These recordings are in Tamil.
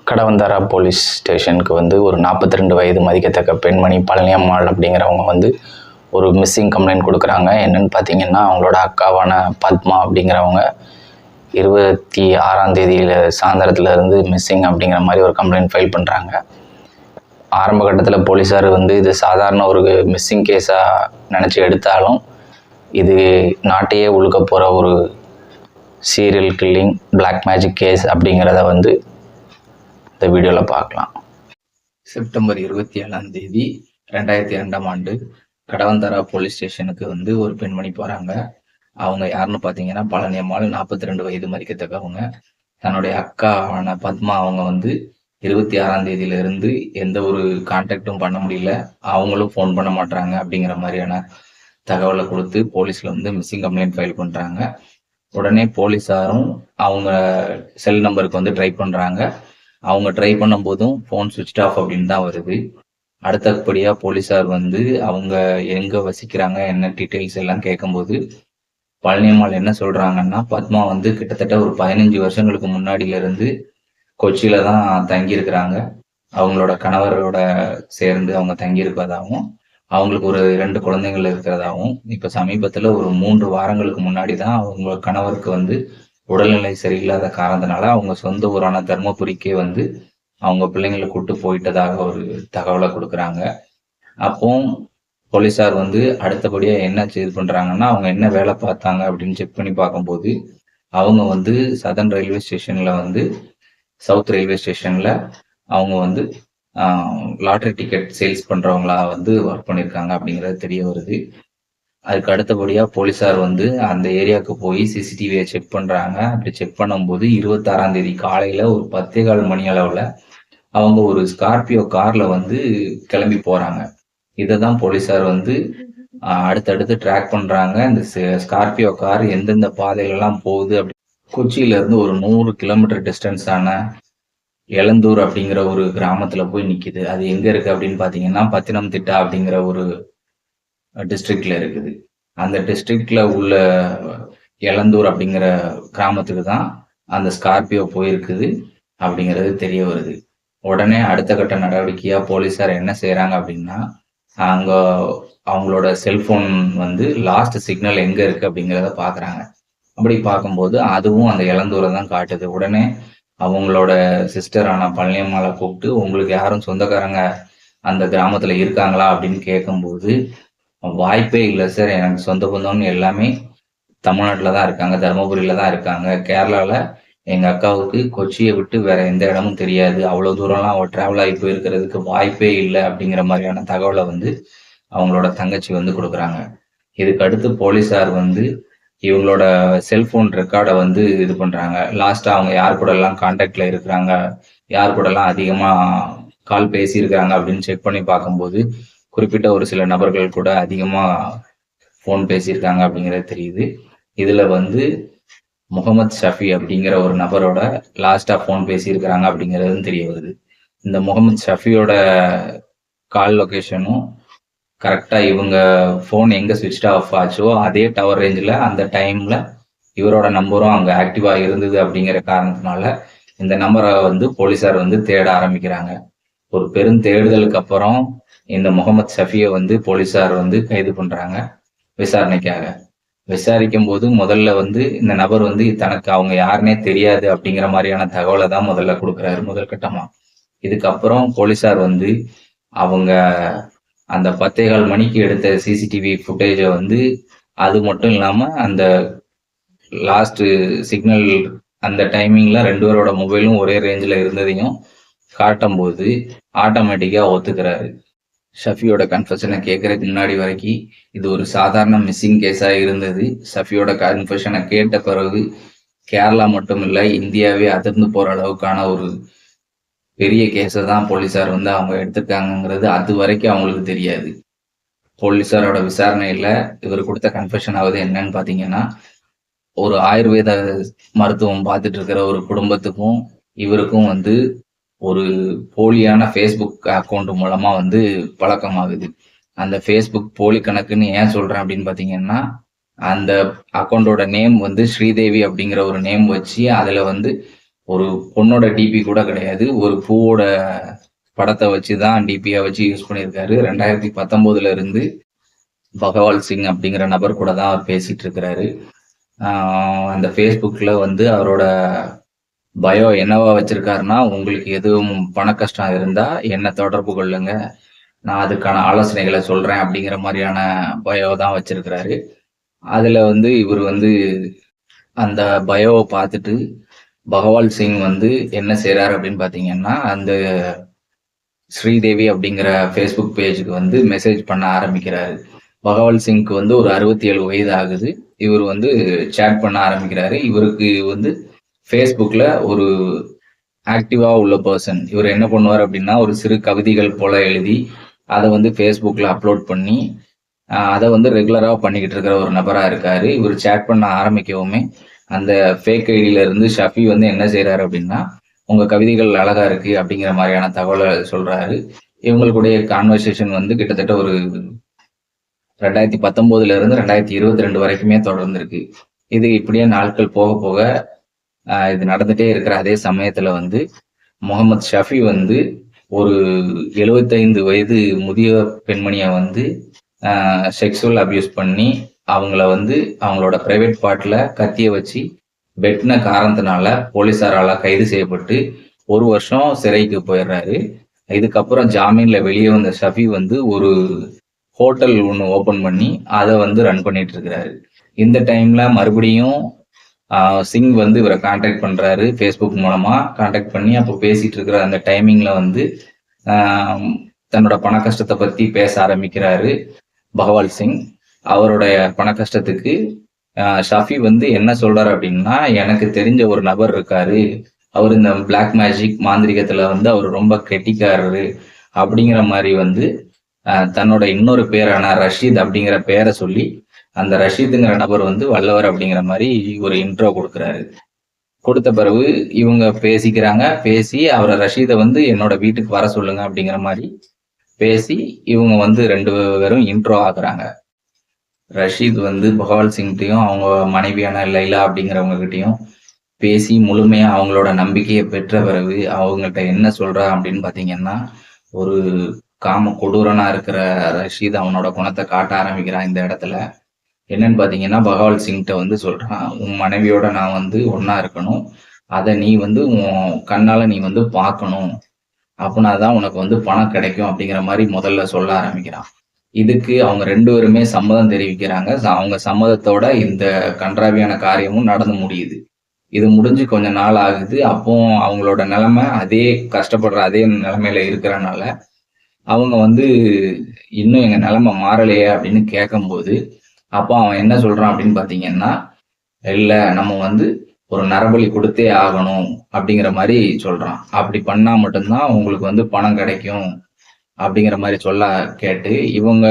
கடவந்தாரா போலீஸ் ஸ்டேஷனுக்கு ஒரு 42 வயது மதிக்கத்தக்க பெண்மணி பழனியம்மாள் அப்படிங்கிறவங்க ஒரு மிஸ்ஸிங் கம்ப்ளைண்ட் கொடுக்குறாங்க. என்னென்னு பார்த்தீங்கன்னா, அவங்களோட அக்காவான பத்மா அப்படிங்கிறவங்க 26ஆம் தேதியில் சாயந்தரத்துலேருந்து மிஸ்ஸிங் அப்படிங்கிற மாதிரி ஒரு கம்ப்ளைண்ட் ஃபைல் பண்ணுறாங்க. ஆரம்ப கட்டத்தில் போலீஸார் இது சாதாரண ஒரு மிஸ்ஸிங் கேஸாக நினச்சி எடுத்தாலும், இது நாட்டையே உழுக்க போகிற ஒரு serial killing black magic case அப்படிங்கிறத இந்த வீடியோவில் பார்க்கலாம். செப்டம்பர் 27ஆம் தேதி 2002ஆம் ஆண்டு கடவந்தாரா போலீஸ் ஸ்டேஷனுக்கு ஒரு பெண்மணி போகிறாங்க. அவங்க யாருன்னு பார்த்தீங்கன்னா பழனியம்மாள், 42 வயது மதிக்கத்தக்கவங்க. தன்னுடைய அக்காவான பத்மா அவங்க 26ஆம் தேதியிலிருந்து எந்த ஒரு கான்டாக்டும் பண்ண முடியல, அவங்களும் ஃபோன் பண்ண மாட்டாங்க அப்படிங்கிற மாதிரியான தகவலை கொடுத்து போலீஸில் மிஸ்ஸிங் கம்ப்ளைண்ட் ஃபைல் பண்ணுறாங்க. உடனே போலீஸாரும் அவங்க செல் நம்பருக்கு ட்ரை பண்ணுறாங்க. அவங்க ட்ரை பண்ணும்போதும் ஃபோன் சுவிட்ச் ஆஃப் அப்படின்னு தான் வருது. அடுத்தபடியாக போலீஸார் அவங்க எங்கே வசிக்கிறாங்க, என்ன டீட்டெயில்ஸ் எல்லாம் கேட்கும்போது பழனியம்மாள் என்ன சொல்கிறாங்கன்னா, பத்மா கிட்டத்தட்ட ஒரு 15 வருஷங்களுக்கு முன்னாடியிலேருந்து கொச்சியில் தான் தங்கியிருக்கிறாங்க. அவங்களோட கணவரோட சேர்ந்து அவங்க தங்கியிருப்பதாகவும், அவங்களுக்கு ஒரு 2 குழந்தைகள் இருக்கிறதாகவும், இப்போ சமீபத்தில் ஒரு 3 வாரங்களுக்கு முன்னாடி தான் அவங்க கணவருக்கு உடல்நிலை சரியில்லாத காரணத்தினால அவங்க சொந்த ஊரான தர்மபுரிக்கே அவங்க பிள்ளைங்களை கூட்டு போயிட்டதாக ஒரு தகவலை கொடுக்குறாங்க. அப்போ போலீஸார் அடுத்தபடியா என்ன இது பண்றாங்கன்னா, அவங்க என்ன வேலை பார்த்தாங்க அப்படின்னு செக் பண்ணி பார்க்கும்போது, அவங்க சதர்ன் ரயில்வே ஸ்டேஷன்ல சவுத் ரயில்வே ஸ்டேஷன்ல அவங்க லாட்டரி டிக்கெட் சேல்ஸ் பண்றவங்களா ஒர்க் பண்ணியிருக்காங்க அப்படிங்கிறது தெரிய வருது. அதுக்கு அடுத்தபடியா போலீஸார் அந்த ஏரியாவுக்கு போய் சிசிடிவியை செக் பண்றாங்க. அப்படி செக் பண்ணும்போது 26ஆம் தேதி காலையில ஒரு 10:15 மணி அளவுல அவங்க ஒரு ஸ்கார்பியோ கார்ல கிளம்பி போறாங்க. இதை தான் போலீஸார் அடுத்தடுத்து ட்ராக் பண்றாங்க. இந்த ஸ்கார்பியோ கார் எந்தெந்த பாதையிலலாம் போகுது அப்படி கொச்சியில இருந்து ஒரு 100 கிலோமீட்டர் டிஸ்டன்ஸான எலந்தூர் அப்படிங்கிற ஒரு கிராமத்துல போய் நிக்குது. அது எங்க இருக்கு அப்படின்னு பாத்தீங்கன்னா, பத்தினம்திட்டா அப்படிங்கிற ஒரு டிஸ்ட்ரிக்ட்ல இருக்குது. அந்த டிஸ்ட்ரிக்ட்ல உள்ள எலந்தூர் அப்படிங்கிற கிராமத்துக்கு தான் அந்த ஸ்கார்பியோ போயிருக்குது அப்படிங்கிறது தெரிய வருது. உடனே அடுத்த கட்ட நடவடிக்கையா போலீஸார் என்ன செய்யறாங்க அப்படின்னா, அங்க அவங்களோட செல்போன் லாஸ்ட் சிக்னல் எங்க இருக்கு அப்படிங்கிறத பாக்குறாங்க. அப்படி பார்க்கும்போது அதுவும் அந்த எலந்தூரை தான் காட்டுது. உடனே அவங்களோட சிஸ்டரான பழனியம்மாளை கூப்பிட்டு, உங்களுக்கு யாரும் சொந்தக்காரங்க அந்த கிராமத்துல இருக்காங்களா அப்படின்னு கேட்கும்போது, வாய்ப்பே இல்லை சார், எனக்கு சொந்த பந்தம்னு எல்லாமே தமிழ்நாட்டில் தான் இருக்காங்க, தருமபுரியில தான் இருக்காங்க. கேரளாவில் எங்கள் அக்காவுக்கு கொச்சியை விட்டு வேற எந்த இடமும் தெரியாது, அவ்வளோ தூரம்லாம் அவள் ட்ராவல் ஆகி போயிருக்கிறதுக்கு வாய்ப்பே இல்லை அப்படிங்கிற மாதிரியான தகவலை அவங்களோட தங்கச்சி கொடுக்குறாங்க. இதுக்கு அடுத்து போலீஸார் இவங்களோட செல்போன் ரெக்கார்டை இது பண்றாங்க. லாஸ்டா அவங்க யார் கூட எல்லாம் கான்டாக்ட்ல இருக்கிறாங்க, யார் கூட எல்லாம் அதிகமா கால் பேசியிருக்கிறாங்க அப்படின்னு செக் பண்ணி பார்க்கும்போது, குறிப்பிட்ட ஒரு சில நபர்கள் கூட அதிகமா ஃபோன் பேசியிருக்காங்க அப்படிங்கிறது தெரியுது. இதுல முகமது ஷஃபி அப்படிங்கிற ஒரு நபரோட லாஸ்டா ஃபோன் பேசியிருக்கிறாங்க அப்படிங்கிறதும் தெரிய வருது. இந்த முகமது ஷஃபியோட கால் லொகேஷனும் கரெக்டா இவங்க ஃபோன் எங்க சுவிட்ச் ஆஃப் ஆச்சோ அதே டவர் ரேஞ்சில் அந்த டைம்ல இவரோட நம்பரும் அங்க ஆக்டிவா இருந்தது அப்படிங்கிற காரணத்தினால இந்த நம்பரை போலீஸார் தேட ஆரம்பிக்கிறாங்க. ஒரு பெரும் தேடுதலுக்கு அப்புறம் இந்த முகமது ஷஃபியை போலீஸார் கைது பண்றாங்க விசாரணைக்காக. விசாரிக்கும் போது முதல்ல இந்த நபர் தனக்கு அவங்க யாருன்னே தெரியாது அப்படிங்கிற மாதிரியான தகவலை தான் முதல்ல கொடுக்குறாரு முதல் கட்டமா. இதுக்கப்புறம் போலீஸார் அவங்க அந்த 10:15 மணிக்கு எடுத்த சிசிடிவி ஃபுட்டேஜை அது மட்டும் இல்லாம அந்த லாஸ்ட் சிக்னல் அந்த டைமிங்ல 2 பேரோட மொபைலும் ஒரே ரேஞ்சில் இருந்ததையும் காட்டும் போது ஆட்டோமேட்டிக்கா ஒத்துக்கிறாரு. ஷஃபியோட கன்ஃபெஷனை கேட்கறதுக்கு முன்னாடி வரைக்கும் இது ஒரு சாதாரண மிஸ்ஸிங் கேஸா இருந்தது. ஷஃபியோட கன்ஃபெஷனை கேட்ட பிறகு கேரளா மட்டும் இல்லை, இந்தியாவே அதிர்ந்து போற அளவுக்கான ஒரு பெரிய கேஸை தான் போலீஸார் அவங்க எடுத்திருக்காங்கிறது அது வரைக்கும் அவங்களுக்கு தெரியாது. போலீஸாரோட விசாரணையில இவர் கொடுத்த கன்ஃபெஷன் ஆகுது என்னன்னு பாத்தீங்கன்னா, ஒரு ஆயுர்வேத மருத்துவம் பார்த்துட்டு இருக்கிற ஒரு குடும்பத்துக்கும் இவருக்கும் ஒரு போலியான ஃபேஸ்புக் அக்கௌண்ட் மூலமா பழக்கமாகுது. அந்த ஃபேஸ்புக் போலி கணக்குன்னு ஏன் சொல்றேன் அப்படின்னு பாத்தீங்கன்னா, அந்த அக்கௌண்டோட நேம் ஸ்ரீதேவி அப்படிங்கிற ஒரு நேம் வச்சு அதுல ஒரு பொண்ணோட டிபி கூட கிடையாது, ஒரு பூவோட படத்தை வச்சு தான் டிபியை வச்சு யூஸ் பண்ணியிருக்காரு. 2019 இருந்து பகவால் சிங் அப்படிங்கிற நபர் கூட தான் அவர் பேசிட்டு இருக்கிறாரு. அந்த ஃபேஸ்புக்கில் வந்து அவரோட பயோ என்னவா வச்சிருக்காருன்னா, உங்களுக்கு எதுவும் பண கஷ்டம் இருந்தால் என்னை தொடர்பு கொள்ளுங்க, நான் அதுக்கான ஆலோசனைகளை சொல்கிறேன் அப்படிங்கிற மாதிரியான பயோ தான் வச்சிருக்கிறாரு. அதில் வந்து இவர் வந்து அந்த பயோவை பார்த்துட்டு பகவால் சிங் வந்து என்ன செய்கிறார் அப்படின்னு பார்த்தீங்கன்னா, அந்த ஸ்ரீதேவி அப்படிங்கிற ஃபேஸ்புக் பேஜுக்கு வந்து மெசேஜ் பண்ண ஆரம்பிக்கிறாரு. பகவால் சிங்க்கு வந்து ஒரு 67 வயது ஆகுது. இவர் வந்து சேட் பண்ண ஆரம்பிக்கிறாரு. இவருக்கு வந்து ஃபேஸ்புக்கில் ஒரு ஆக்டிவாக உள்ள பர்சன். இவர் என்ன பண்ணுவார் அப்படின்னா, ஒரு சிறு கவிதைகள் போல எழுதி அதை வந்து ஃபேஸ்புக்கில் அப்லோட் பண்ணி அதை வந்து ரெகுலராக பண்ணிக்கிட்டு இருக்கிற ஒரு நபராக இருக்கார். இவர் சேட் பண்ண ஆரம்பிக்கவுமே அந்த ஃபேக் ஐடியிலேருந்து ஷஃபி வந்து என்ன செய்கிறாரு அப்படின்னா, உங்கள் கவிதைகள் அழகாக இருக்குது அப்படிங்கிற மாதிரியான தகவலை சொல்கிறாரு. இவங்களுடைய கான்வர்சேஷன் வந்து கிட்டத்தட்ட ஒரு 2019 இருந்து 2022 வரைக்குமே தொடர்ந்துருக்கு. இது இப்படியே நாட்கள் போக போக இது நடந்துகிட்டே இருக்கிற அதே சமயத்தில் வந்து முகமது ஷஃபி வந்து ஒரு 75 வயது முதிய பெண்மணியை வந்து செக்ஸுவல் அபியூஸ் பண்ணி அவங்கள வந்து அவங்களோட பிரைவேட் பார்ட்டில் கத்தியை வச்சு வெட்டின காரணத்தினால போலீஸாரால் கைது செய்யப்பட்டு 1 வருஷம் சிறைக்கு போயிடுறாரு. இதுக்கப்புறம் ஜாமீனில் வெளியே வந்த ஷஃபி வந்து ஒரு ஹோட்டல் ஒன்று ஓப்பன் பண்ணி அதை வந்து ரன் பண்ணிட்டு இருக்கிறாரு. இந்த டைமில் மறுபடியும் சிங் வந்து இவரை கான்டாக்ட் பண்ணுறாரு. ஃபேஸ்புக் மூலமாக கான்டாக்ட் பண்ணி அப்போ பேசிகிட்டு இருக்கிற அந்த டைமிங்கில் வந்து தன்னோட பண கஷ்டத்தை பற்றி பேச ஆரம்பிக்கிறாரு பகவால் சிங். அவருடைய பண கஷ்டத்துக்கு ஷஃபி வந்து என்ன சொல்கிறார் அப்படின்னா, எனக்கு தெரிஞ்ச ஒரு நபர் இருக்காரு, அவர் இந்த பிளாக் மேஜிக் மாந்திரிகத்தில் வந்து அவர் ரொம்ப கெட்டிக்காரரு அப்படிங்கிற மாதிரி வந்து தன்னோட இன்னொரு பேரான ரஷீத் அப்படிங்கிற பேரை சொல்லி அந்த ரஷீதுங்கிற நபர் வந்து வல்லவர் அப்படிங்கிற மாதிரி ஒரு இன்ட்ரோ கொடுக்குறாரு. கொடுத்த பிறகு இவங்க பேசிக்கிறாங்க. பேசி அவரை ரஷீதை வந்து என்னோட வீட்டுக்கு வர சொல்லுங்க அப்படிங்கிற மாதிரி பேசி இவங்க வந்து 2 பேரும் இன்ட்ரோ ஆகுறாங்க. ரஷீத் வந்து பகவால் சிங்கிட்டையும் அவங்க மனைவியான லைலா அப்படிங்கிறவங்க கிட்டையும் பேசி முழுமையாக அவங்களோட நம்பிக்கையை பெற்ற பிறகு அவங்கள்ட்ட என்ன சொல்கிறா அப்படின்னு பார்த்தீங்கன்னா, ஒரு காம கொடூரனாக இருக்கிற ரஷீத் அவனோட குணத்தை காட்ட ஆரம்பிக்கிறான். இந்த இடத்துல என்னன்னு பார்த்தீங்கன்னா, பகவால் சிங்கிட்ட வந்து சொல்கிறான், உன் மனைவியோட நான் வந்து ஒன்றா இருக்கணும், அதை நீ வந்து உன் கண்ணால் நீ வந்து பார்க்கணும், அப்படின்னா தான் உனக்கு வந்து பணம் கிடைக்கும் அப்படிங்கிற மாதிரி முதல்ல சொல்ல ஆரம்பிக்கிறான். இதுக்கு அவங்க 2 பேருமே சம்மதம் தெரிவிக்கிறாங்க. அவங்க சம்மதத்தோட இந்த கன்றாவியான காரியமும் நடந்து முடியுது. இது முடிஞ்சு கொஞ்ச நாள் ஆகுது. அப்போ அவங்களோட நிலைமை அதே கஷ்டப்படுற அதே நிலைமையில இருக்கிறனால அவங்க வந்து இன்னும் எங்கள் நிலைமை மாறலையே அப்படின்னு கேட்கும்போது அப்போ அவன் என்ன சொல்கிறான் அப்படின்னு பார்த்தீங்கன்னா, இல்லை நம்ம வந்து ஒரு நரபலி கொடுத்தே ஆகணும் அப்படிங்கிற மாதிரி சொல்கிறான். அப்படி பண்ணால் மட்டும்தான் உங்களுக்கு வந்து பணம் கிடைக்கும் அப்படிங்கிற மாதிரி சொல்ல கேட்டு இவங்க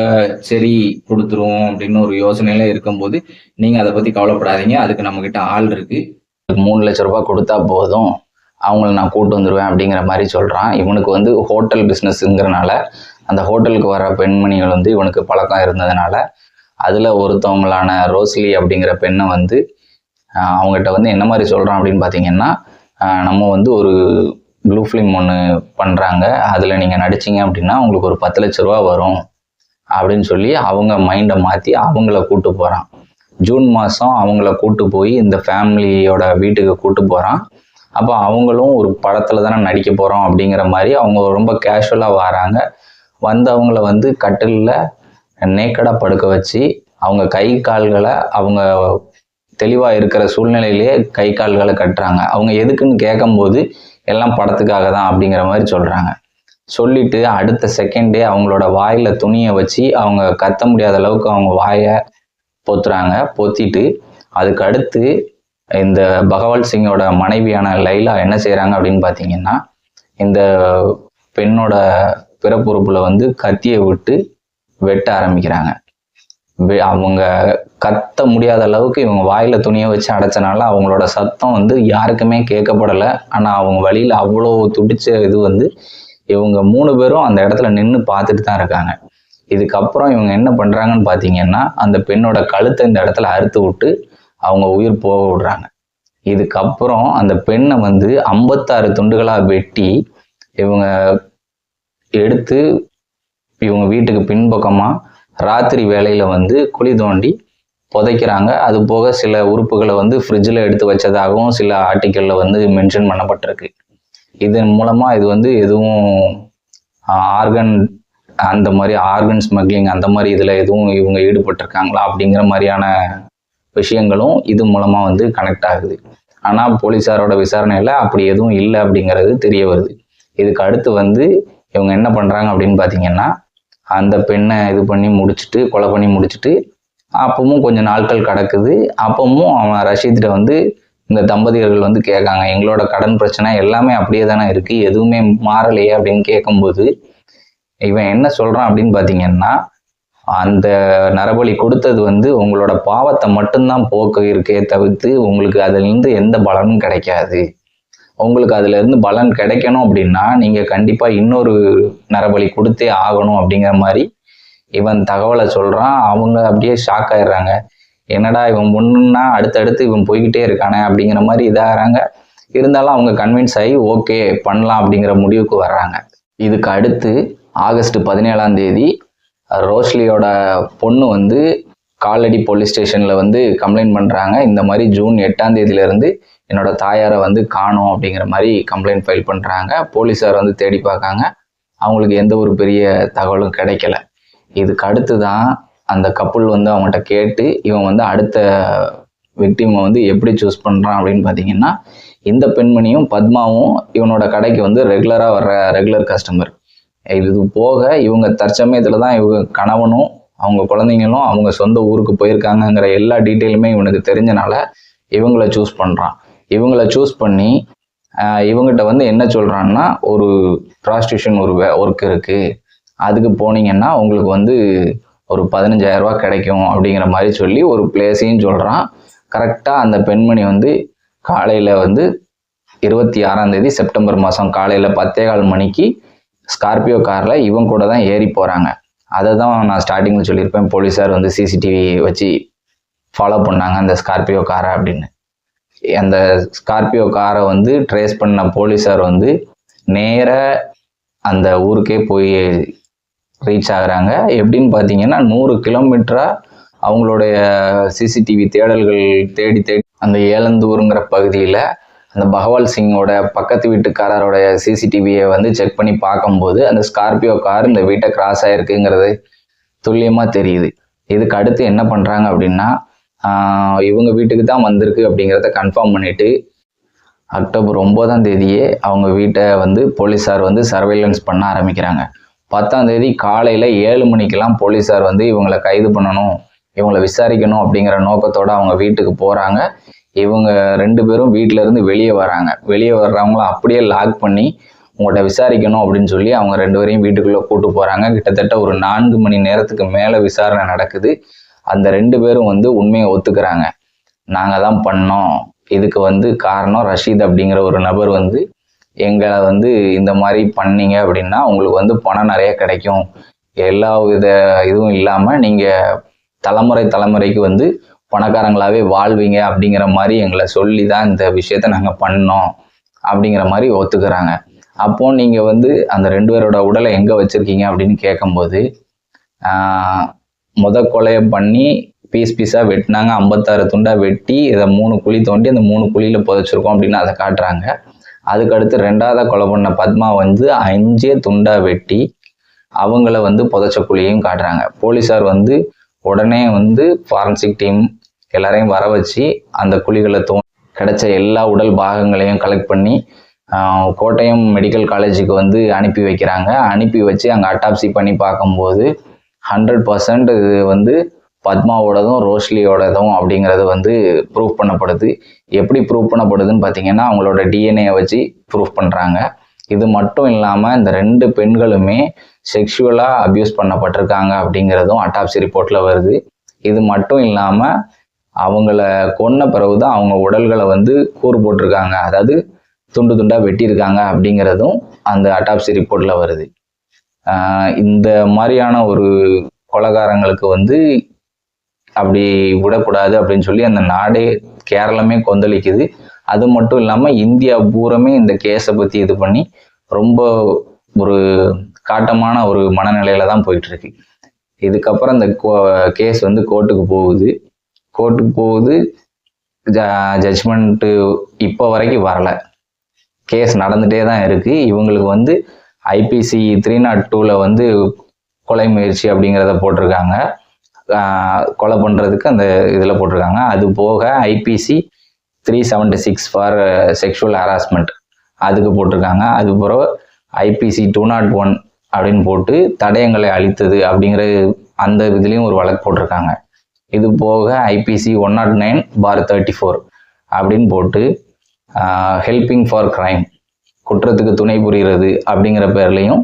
சரி கொடுத்துருவோம் அப்படின்னு ஒரு யோசனையில இருக்கும்போது, நீங்கள் அதை பற்றி கவலைப்படாதீங்க, அதுக்கு நம்மக்கிட்ட ஆள் இருக்குது, 3 லட்ச ரூபா கொடுத்தா போதும், அவங்கள நான் கூட்டு வந்துடுவேன் அப்படிங்கிற மாதிரி சொல்கிறான். இவனுக்கு வந்து ஹோட்டல் பிஸ்னஸ்ங்கிறனால அந்த ஹோட்டலுக்கு வர பெண்மணிகள் வந்து இவனுக்கு பழக்கம் இருந்ததுனால அதில் ஒருத்தவங்களான ரோஸ்லி அப்படிங்கிற பெண்ணை வந்து அவங்ககிட்ட வந்து என்ன மாதிரி சொல்கிறான் அப்படின்னு பார்த்தீங்கன்னா, நம்ம வந்து ஒரு ப்ளூ ஃபிலிம் ஒன்று பண்ணுறாங்க, அதில் நீங்கள் நடிச்சிங்க அப்படின்னா உங்களுக்கு ஒரு 10 லட்ச ரூபா வரும் அப்படின்னு சொல்லி அவங்க மைண்டை மாற்றி அவங்கள கூட்டு போகிறான். ஜூன் மாதம் அவங்கள கூட்டு போய் இந்த ஃபேமிலியோட வீட்டுக்கு கூட்டு போகிறான். அப்போ அவங்களும் ஒரு படத்தில் தானே நடிக்க போகிறோம் அப்படிங்கிற மாதிரி அவங்க ரொம்ப கேஷுவலாக வராங்க. வந்தவங்கள வந்து கட்டிலில் நேக்கடாக படுக்க வச்சு அவங்க கை கால்களை அவங்க தெளிவாக இருக்கிற சூழ்நிலையிலே கை கால்களை கட்டுறாங்க. அவங்க எதுக்குன்னு கேட்கும்போது எல்லாம் படத்துக்காக தான் அப்படிங்கிற மாதிரி சொல்கிறாங்க. சொல்லிவிட்டு அடுத்த செகண்டே அவங்களோட வாயில் துணியை வச்சு அவங்க கத்த முடியாத அளவுக்கு அவங்க வாயை பொத்துறாங்க. பொத்திட்டு அதுக்கு அடுத்து இந்த பகவால் சிங்கோட மனைவியான லைலா என்ன செய்கிறாங்க அப்படின்னு பார்த்தீங்கன்னா, இந்த பெண்ணோட பிறப்புறுப்பில் வந்து கத்தியை விட்டு வெட்ட ஆரம்பிக்கிறாங்க. அவங்க கத்த முடியாத அளவுக்கு இவங்க வாயில் துணியை வச்சு அடைச்சனால அவங்களோட சத்தம் வந்து யாருக்குமே கேட்கப்படலை. ஆனால் அவங்க வழியில் அவ்வளோ துடிச்ச இது வந்து இவங்க 3 பேரும் அந்த இடத்துல நின்று பார்த்துட்டு தான் இருக்காங்க. இதுக்கப்புறம் இவங்க என்ன பண்ணுறாங்கன்னு பார்த்தீங்கன்னா, அந்த பெண்ணோட கழுத்தை இந்த இடத்துல அறுத்து விட்டு அவங்க உயிர் போக விடுறாங்க. இதுக்கப்புறம் அந்த பெண்ணை வந்து 56 துண்டுகளாக வெட்டி இவங்க எடுத்து இவங்க வீட்டுக்கு பின்பக்கமாக ராத்திரி வேளையில் வந்து குழி தோண்டி புதைக்கிறாங்க. அது போக சில உறுப்புகளை வந்து ஃப்ரிட்ஜில் எடுத்து வச்சதாகவும் சில ஆர்டிக்கலில் வந்து மென்ஷன் பண்ணப்பட்டிருக்கு. இதன் மூலமாக இது வந்து எதுவும் ஆர்கன் அந்த மாதிரி ஆர்கன் ஸ்மக்லிங் அந்த மாதிரி இதில் எதுவும் இவங்க ஈடுபட்டிருக்காங்களா அப்படிங்கிற மாதிரியான விஷயங்களும் இது மூலமாக வந்து கனெக்ட் ஆகுது. ஆனால் போலீஸாரோட விசாரணையில் அப்படி எதுவும் இல்லை அப்படிங்கிறது தெரிய வருது. இதுக்கு அடுத்து வந்து இவங்க என்ன பண்ணுறாங்க அப்படின்னு பார்த்தீங்கன்னா, அந்த பெண்ணை இது பண்ணி முடிச்சுட்டு கொலை பண்ணி முடிச்சுட்டு அப்பவும் கொஞ்சம் நாட்கள் கிடக்குது. அப்பவும் அவன் ரஷீத்திட்ட வந்து இந்த தம்பதியர்கள் வந்து கேட்காங்க, எங்களோட கடன் பிரச்சனை எல்லாமே அப்படியே தானே இருக்குது, எதுவுமே மாறலையே அப்படின்னு கேட்கும்போது இவன் என்ன சொல்கிறான் அப்படின்னு பார்த்தீங்கன்னா, அந்த நரபலி கொடுத்தது வந்து உங்களோட பாவத்தை மட்டும்தான் போக்க இருக்கே தவிர்த்து உங்களுக்கு அதுலேருந்து எந்த பலனும் கிடைக்காது. உங்களுக்கு அதுலேருந்து பலன் கிடைக்கணும் அப்படின்னா நீங்கள் கண்டிப்பாக இன்னொரு நரபலி கொடுத்தே ஆகணும் அப்படிங்கிற மாதிரி இவன் தகவலை சொல்கிறான். அவங்க அப்படியே ஷாக் ஆயிடுறாங்க. என்னடா இவன் முன்னா அடுத்தடுத்து இவன் போய்கிட்டே இருக்கானே அப்படிங்கிற மாதிரி இதாகிறாங்க. இருந்தாலும் அவங்க கன்வின்ஸ் ஆகி ஓகே பண்ணலாம் அப்படிங்கிற முடிவுக்கு வர்றாங்க. இதுக்கு அடுத்து ஆகஸ்ட் 17 ரோஷ்லியோட பொண்ணு வந்து காலடி போலீஸ் ஸ்டேஷனில் வந்து கம்ப்ளைண்ட் பண்ணுறாங்க. இந்த மாதிரி ஜூன் 8 என்னோட தாயாரை வந்து காணோம் அப்படிங்கிற மாதிரி கம்ப்ளைண்ட் ஃபைல் பண்ணுறாங்க. போலீஸார் வந்து தேடி பார்க்காங்க. அவங்களுக்கு எந்த ஒரு பெரிய தகவலும் கிடைக்கல. இதுக்கு அடுத்து தான் அந்த கப்புள் வந்து அவங்ககிட்ட கேட்டு இவன் வந்து அடுத்த விக்டிமை வந்து எப்படி சூஸ் பண்ணுறான் அப்படின்னு பார்த்தீங்கன்னா, இந்த பெண்மணியும் பத்மாவும் இவனோட கடைக்கு வந்து ரெகுலராக வர்ற ரெகுலர் கஸ்டமர். இது போக இவங்க தற்சமயத்தில் தான் இவங்க கணவனும் அவங்க குழந்தைங்களும் அவங்க சொந்த ஊருக்கு போயிருக்காங்கங்கிற எல்லா டீட்டெயிலுமே இவனுக்கு தெரிஞ்சனால இவங்கள சூஸ் பண்ணுறான். இவங்கள சூஸ் பண்ணி இவங்ககிட்ட வந்து என்ன சொல்கிறான்னா, ஒரு ப்ராஸ்டியூஷன் ஒரு ஒர்க் இருக்குது, அதுக்கு போனீங்கன்னா உங்களுக்கு வந்து ஒரு 15,000 ரூபா கிடைக்கும் அப்படிங்கிற மாதிரி சொல்லி ஒரு பிளேஸையும் சொல்கிறான். கரெக்டாக அந்த பெண்மணி வந்து காலையில் வந்து 26 செப்டம்பர் மாதம் காலையில் 10:15 மணிக்கு ஸ்கார்பியோ காரில் இவங்க கூட தான் ஏறி போகிறாங்க. அதை தான் நான் ஸ்டார்டிங்கில் சொல்லியிருப்பேன், போலீஸார் வந்து சிசிடிவி வச்சு ஃபாலோ பண்ணாங்க அந்த ஸ்கார்பியோ காரை அப்படின்னு. அந்த ஸ்கார்பியோ காரை வந்து ட்ரேஸ் பண்ண போலீஸார் வந்து நேராக அந்த ஊருக்கே போய் ரீச் ஆகுறாங்க. எப்படின்னு பார்த்தீங்கன்னா 100 கிலோமீட்டராக அவங்களுடைய சிசிடிவி தேடல்கள் தேடி அந்த ஏலந்தூருங்கிற பகுதியில் அந்த பகவால் சிங்கோட பக்கத்து வீட்டுக்காரரோட சிசிடிவியை வந்து செக் பண்ணி பார்க்கும்போது அந்த ஸ்கார்பியோ கார் இந்த வீட்டை கிராஸ் ஆகிருக்குங்கிறது துல்லியமாக தெரியுது. இதுக்கு அடுத்து என்ன பண்ணுறாங்க அப்படின்னா, இவங்க வீட்டுக்கு தான் வந்திருக்கு அப்படிங்கிறத கன்ஃபார்ம் பண்ணிவிட்டு அக்டோபர் 9 அவங்க வீட்டை வந்து போலீஸார் வந்து சர்வைலன்ஸ் பண்ண ஆரம்பிக்கிறாங்க. 10 காலையில் 7 மணிக்கெல்லாம் போலீஸார் வந்து இவங்களை கைது பண்ணணும், இவங்களை விசாரிக்கணும் அப்படிங்கிற நோக்கத்தோடு அவங்க வீட்டுக்கு போகிறாங்க. இவங்க 2 பேரும் வீட்டிலேருந்து வெளியே வராங்க. வெளியே வர்றவங்கள அப்படியே லாக் பண்ணி உங்கள்கிட்ட விசாரிக்கணும் அப்படின்னு சொல்லி அவங்க 2 பேரையும் வீட்டுக்குள்ளே கூட்டு போகிறாங்க. கிட்டத்தட்ட ஒரு 4 மணி நேரத்துக்கு மேலே விசாரணை நடக்குது. அந்த 2 பேரும் வந்து உண்மையை ஒத்துக்கிறாங்க. நாங்கள் தான் பண்ணோம், இதுக்கு வந்து காரணம் ரஷீத் அப்படிங்கிற ஒரு நபர் வந்து எங்களை வந்து இந்த மாதிரி பண்ணீங்க அப்படின்னா உங்களுக்கு வந்து பணம் நிறைய கிடைக்கும், எல்லா வித இதுவும் இல்லாமல் நீங்கள் தலைமுறைக்கு வந்து பணக்காரங்களாகவே வாழ்வீங்க அப்படிங்கிற மாதிரி எங்களை சொல்லி தான் இந்த விஷயத்த நாங்கள் பண்ணோம் அப்படிங்கிற மாதிரி ஒத்துக்கிறாங்க. அப்போது நீங்கள் வந்து அந்த 2 பேரோட உடலை எங்கே வச்சுருக்கீங்க அப்படின்னு கேட்கும்போது, கொலையை பண்ணி பீஸாக வெட்டினாங்க, 56 துண்டாக வெட்டி இதை 3 குழி தோண்டி அந்த 3 குழியில் புதைச்சிருக்கோம் அப்படின்னு அதை காட்டுறாங்க. அதுக்கடுத்து 2ஆவதாக கொலை பண்ண பத்மா வந்து 5 துண்டாக வெட்டி அவங்கள வந்து புதைச்ச குழியையும் காட்டுறாங்க. போலீஸார் வந்து உடனே வந்து ஃபாரன்சிக் டீம் எல்லாரையும் வர வச்சு அந்த குழிகளை கிடைச்ச எல்லா உடல் பாகங்களையும் கலெக்ட் பண்ணி கோட்டயம் மெடிக்கல் காலேஜுக்கு வந்து அனுப்பி வைக்கிறாங்க. அனுப்பி வச்சு அங்கே அட்டாப்சி பண்ணி பார்க்கும்போது 100% இது வந்து பத்மாவோடதும் ரோஷ்லியோடதும் அப்படிங்கிறது வந்து ப்ரூவ் பண்ணப்படுது. எப்படி ப்ரூவ் பண்ணப்படுதுன்னு பார்த்தீங்கன்னா, அவங்களோட டிஎன்ஏ வச்சு ப்ரூவ் பண்ணுறாங்க. இது மட்டும் இல்லாமல் இந்த 2 பெண்களுமே செக்ஷுவலாக அப்யூஸ் பண்ணப்பட்டிருக்காங்க அப்படிங்கிறதும் அட்டாப்சி ரிப்போர்ட்டில் வருது. இது மட்டும் இல்லாமல் அவங்கள கொன்ன பிறகு தான் அவங்க உடல்களை வந்து கூறு போட்டிருக்காங்க, அதாவது துண்டு துண்டாக வெட்டியிருக்காங்க அப்படிங்கிறதும் அந்த அட்டாப்சி ரிப்போர்ட்டில் வருது. இந்த மாதிரியான ஒரு கொலைகாரங்களுக்கு வந்து அப்படி விடக்கூடாது அப்படின்னு சொல்லி அந்த நாடே கேரளமே கொந்தளிக்குது. அது மட்டும் இல்லாமல் இந்தியா பூரமே இந்த கேஸை பற்றி இது பண்ணி ரொம்ப ஒரு காட்டமான ஒரு மனநிலையில தான் போயிட்டு இருக்கு. இதுக்கப்புறம் இந்த கேஸ் வந்து கோர்ட்டுக்கு போகுது. ஜட்ஜ்மெண்ட்டு இப்போ வரைக்கும் வரல. கேஸ் நடந்துகிட்டே தான் இருக்கு. இவங்களுக்கு வந்து ஐபிசி 302 வந்து கொலை முயற்சி அப்படிங்கிறத போட்டிருக்காங்க. கொலை பண்ணுறதுக்கு அந்த இதில் போட்டிருக்காங்க. அது போக ஐபிசி 376 ஃபார் செக்ஷுவல் ஹராஸ்மெண்ட் அதுக்கு போட்டிருக்காங்க. அது பிறகு ஐபிசி 201 அப்படின்னு போட்டு தடயங்களை அழித்தது அப்படிங்கிற அந்த இதுலேயும் ஒரு வழக்கு போட்டிருக்காங்க. இது போக ஐபிசி 109/34 அப்படின்னு போட்டு ஹெல்பிங் ஃபார் கிரைம் குற்றத்துக்கு துணை புரிகிறது அப்படிங்கிற பேர்லையும்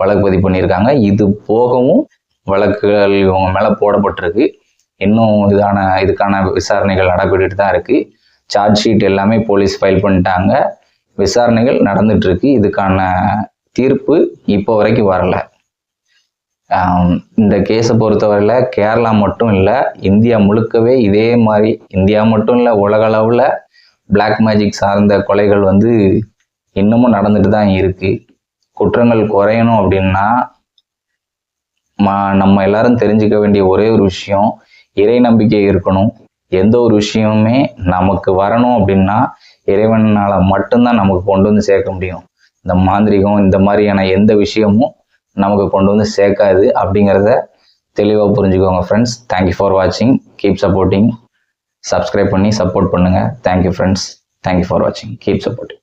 வழக்கு பதிவு பண்ணியிருக்காங்க. இது போகவும் வழக்குகள் இவங்க மேலே போடப்பட்டிருக்கு. இன்னும் இதுக்கான விசாரணைகள் நடைபெற்றுட்டு தான் இருக்குது. சார்ஜ் ஷீட் எல்லாமே போலீஸ் ஃபைல் பண்ணிட்டாங்க. விசாரணைகள் நடந்துட்டு இருக்கு. இதுக்கான தீர்ப்பு இப்போ வரைக்கும் வரல. இந்த கேஸை பொறுத்தவரையில் கேரளா மட்டும் இல்லை, இந்தியா முழுக்கவே இதே மாதிரி, இந்தியா மட்டும் இல்லை உலக அளவில் பிளாக் மேஜிக் சார்ந்த கொலைகள் வந்து இன்னமும் நடந்துட்டு தான் இருக்கு. குற்றங்கள் குறையணும் அப்படின்னா நம்ம எல்லாரும் தெரிஞ்சுக்க வேண்டிய ஒரே ஒரு விஷயம், இறை நம்பிக்கை இருக்கணும். எந்த ஒரு விஷயமுமே நமக்கு வரணும் அப்படின்னா இறைவனால மட்டும்தான் நமக்கு கொண்டு வந்து சேர்க்க முடியும். இந்த மாந்திரிகம் இந்த மாதிரியான எந்த விஷயமும் நமக்கு கொண்டு வந்து சேர்க்காது அப்படிங்கிறத தெளிவாக புரிஞ்சுக்கோங்க ஃப்ரெண்ட்ஸ். தேங்க்யூ ஃபார் வாட்சிங். Keep supporting. சப்ஸ்கிரைப் பண்ணி சப்போர்ட் பண்ணுங்கள். Thank you friends. தேங்க்யூ ஃபார் வாட்சிங். Keep supporting.